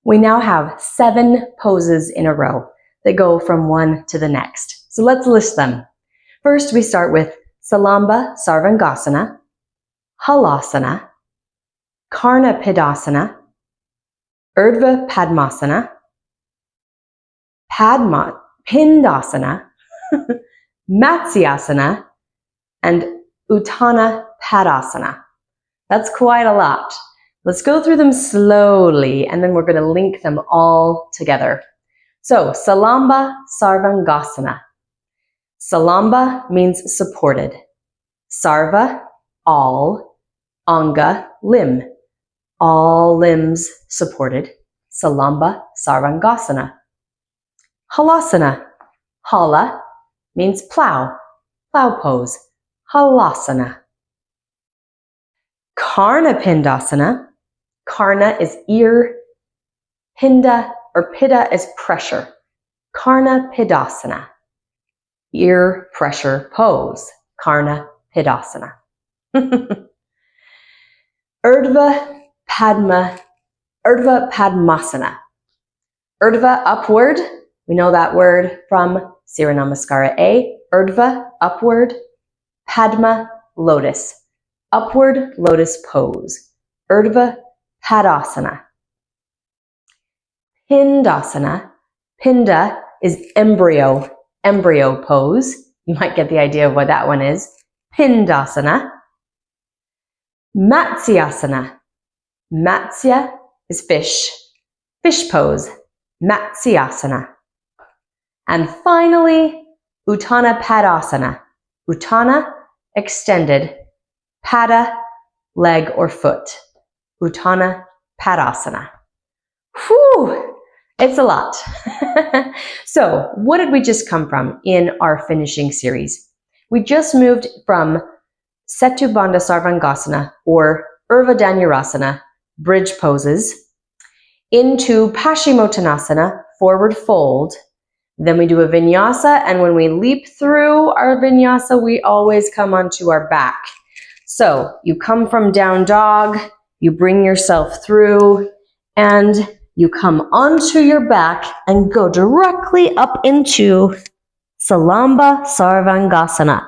We now have 7 poses in a row that go from one to the next. So let's list them. First, we start with salamba sarvangasana, halasana, karnipidasana, urdhva padmasana, pindasana, matsyasana, and uttana padasana. That's quite a lot. Let's go through them slowly, and then we're going to link them all together. So, salamba sarvangasana. Salamba means supported. Sarva, all. Anga, limb. All limbs supported. Salamba sarvangasana. Halasana. Hala means plow. Plow pose. Halasana. Karnipidasana. Karna is ear. Pinda or pida is pressure. Karnipidasana. Ear pressure pose. Karnipidasana. Urdhva padmasana. Urdhva upward. We know that word from Surya Namaskara A. Urdhva upward. Padma lotus. Upward lotus pose. Urdhva padasana. Pindasana. Pinda is embryo pose. You might get the idea of what that one is. Pindasana. Matsyasana. Matsya is fish. Fish pose. Matsyasana. And finally, uttana padasana. Uttana, extended. Pada, leg or foot. Uttana padasana. Whew, it's a lot. So, what did we just come from in our finishing series? We just moved from Setu Bandha Sarvangasana or Urdhva Dhanurasana, bridge poses, into Paschimottanasana, forward fold. Then we do a vinyasa, and when we leap through our vinyasa, we always come onto our back. So you come from down dog, you bring yourself through, and you come onto your back and go directly up into salamba sarvangasana.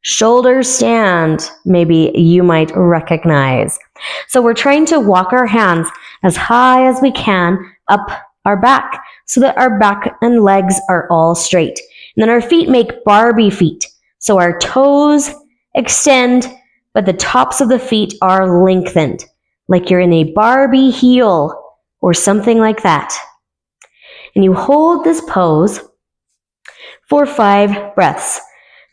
Shoulder stand, maybe you might recognize. So we're trying to walk our hands as high as we can up our back so that our back and legs are all straight. And then our feet make Barbie feet. So our toes extend, but the tops of the feet are lengthened, like you're in a Barbie heel or something like that. And you hold this pose for 5 breaths.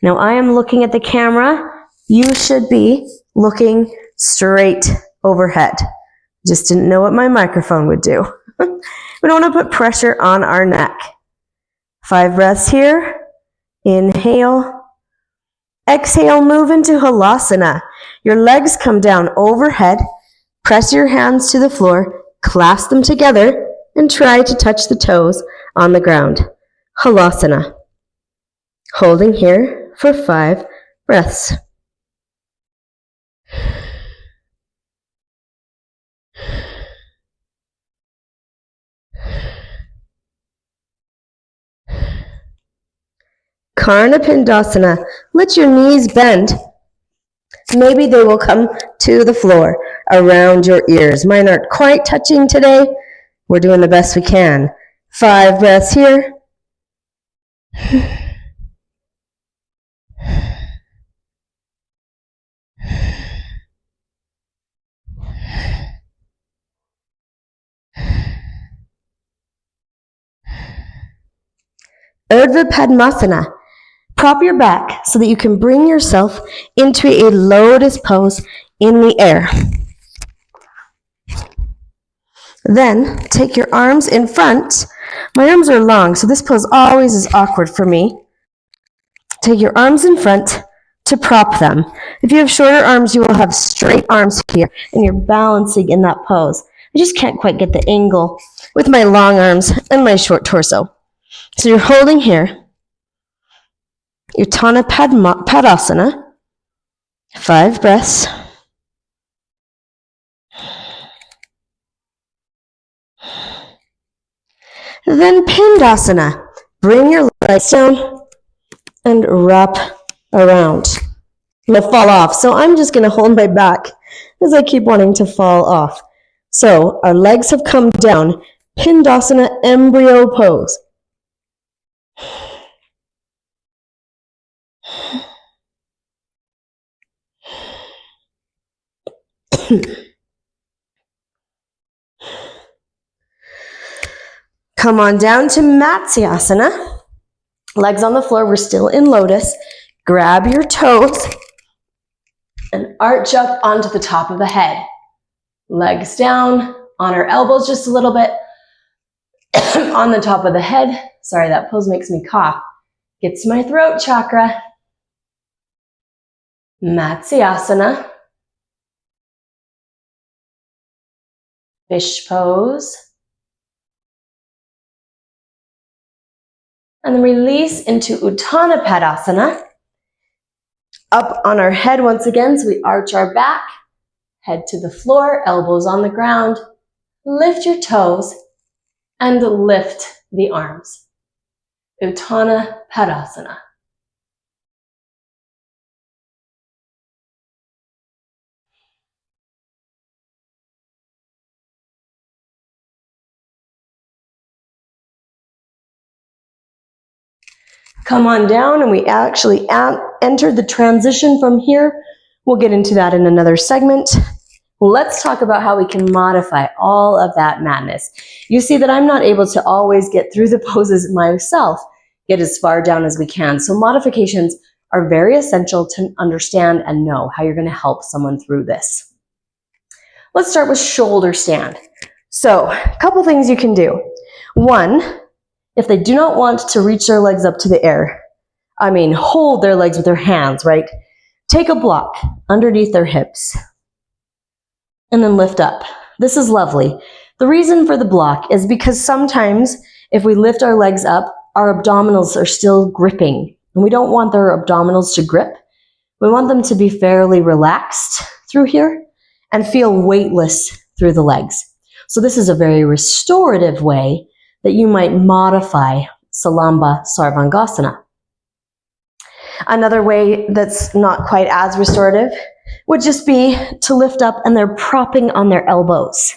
Now I am looking at the camera. You should be looking straight overhead. Just didn't know what my microphone would do. We don't want to put pressure on our neck. 5 breaths here. Inhale. Exhale, move into halasana. Your legs come down overhead. Press your hands to the floor. Clasp them together and try to touch the toes on the ground. Halasana. Holding here for 5 breaths. Karnipidasana. Let your knees bend. Maybe they will come to the floor around your ears. Mine aren't quite touching today. We're doing the best we can. 5 breaths here. Urdhva padmasana. Prop your back so that you can bring yourself into a lotus pose in the air. Then take your arms in front. My arms are long, so this pose always is awkward for me. Take your arms in front to prop them. If you have shorter arms, you will have straight arms here, and you're balancing in that pose. I just can't quite get the angle with my long arms and my short torso. So you're holding here. Uttana padasana. 5 breaths. Then pindasana. Bring your legs down and wrap around. I'm going to fall off, so I'm just going to hold my back as I keep wanting to fall off. So our legs have come down. Pindasana, embryo pose. Come on down to matsyasana. Legs on the floor, we're still in lotus. Grab your toes and arch up onto the top of the head. Legs down, on our elbows just a little bit. On the top of the head. Sorry, that pose makes me cough. Gets my throat chakra. Matsyasana. Fish pose. And then release into uttana padasana. Up on our head once again, so we arch our back. Head to the floor, elbows on the ground. Lift your toes and lift the arms. Uttana padasana. Come on down, and we actually entered the transition from here. We'll get into that in another segment. Let's talk about how we can modify all of that madness. You see that I'm not able to always get through the poses myself, get as far down as we can. So modifications are very essential to understand and know how you're going to help someone through this. Let's start with shoulder stand. So a couple things you can do. One, if they do not want to reach their legs up to the air, hold their legs with their hands, right? Take a block underneath their hips and then lift up. This is lovely. The reason for the block is because sometimes if we lift our legs up, our abdominals are still gripping, and we don't want their abdominals to grip. We want them to be fairly relaxed through here and feel weightless through the legs. So this is a very restorative way that you might modify salamba sarvangasana. Another way that's not quite as restorative would just be to lift up and they're propping on their elbows.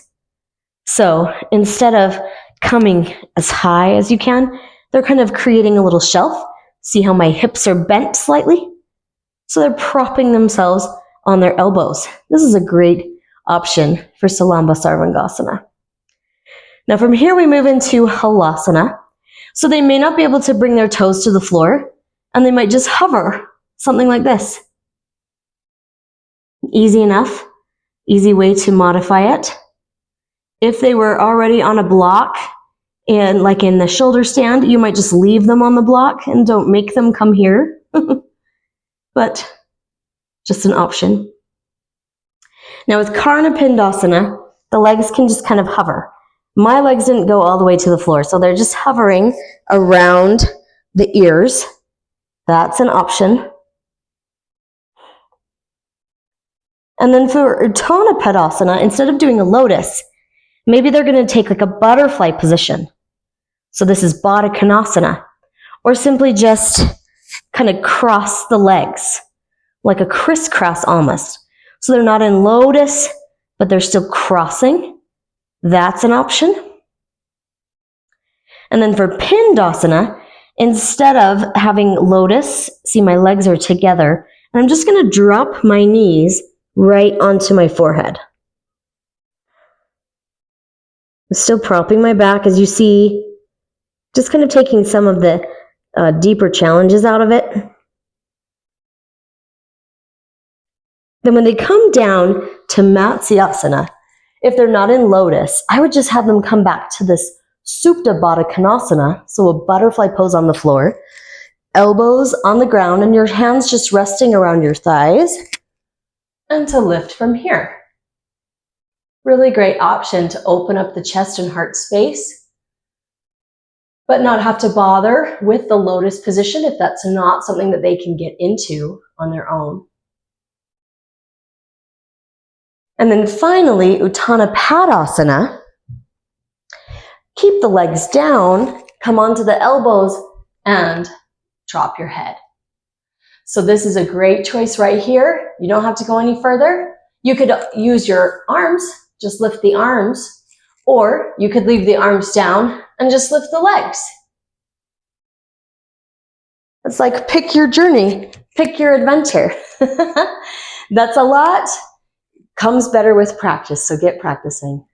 So instead of coming as high as you can, they're kind of creating a little shelf. See how my hips are bent slightly? So they're propping themselves on their elbows. This is a great option for salamba sarvangasana. Now from here we move into halasana. So they may not be able to bring their toes to the floor, and they might just hover, something like this. Easy enough, easy way to modify it. If they were already on a block, and like in the shoulder stand, you might just leave them on the block and don't make them come here. But just an option. Now with karnipidasana, the legs can just kind of hover. My legs didn't go all the way to the floor, so they're just hovering around the ears. That's an option. And then for uttana padasana, instead of doing a lotus, maybe they're going to take like a butterfly position. So this is padmasana, or simply just kind of cross the legs, like a crisscross almost. So they're not in lotus, but they're still crossing. That's an option. And then for pindasana, instead of having lotus, see my legs are together, and I'm just going to drop my knees right onto my forehead. I'm still propping my back, as you see, just kind of taking some of the deeper challenges out of it. Then when they come down to matsyasana, if they're not in lotus, I would just have them come back to this supta padasana, so a butterfly pose on the floor, elbows on the ground and your hands just resting around your thighs, and to lift from here. Really great option to open up the chest and heart space, but not have to bother with the lotus position if that's not something that they can get into on their own. And then finally, uttana padasana. Keep the legs down, come onto the elbows, and drop your head. So this is a great choice right here. You don't have to go any further. You could use your arms, just lift the arms, or you could leave the arms down and just lift the legs. It's like pick your journey, pick your adventure. That's a lot. Comes better with practice, so get practicing.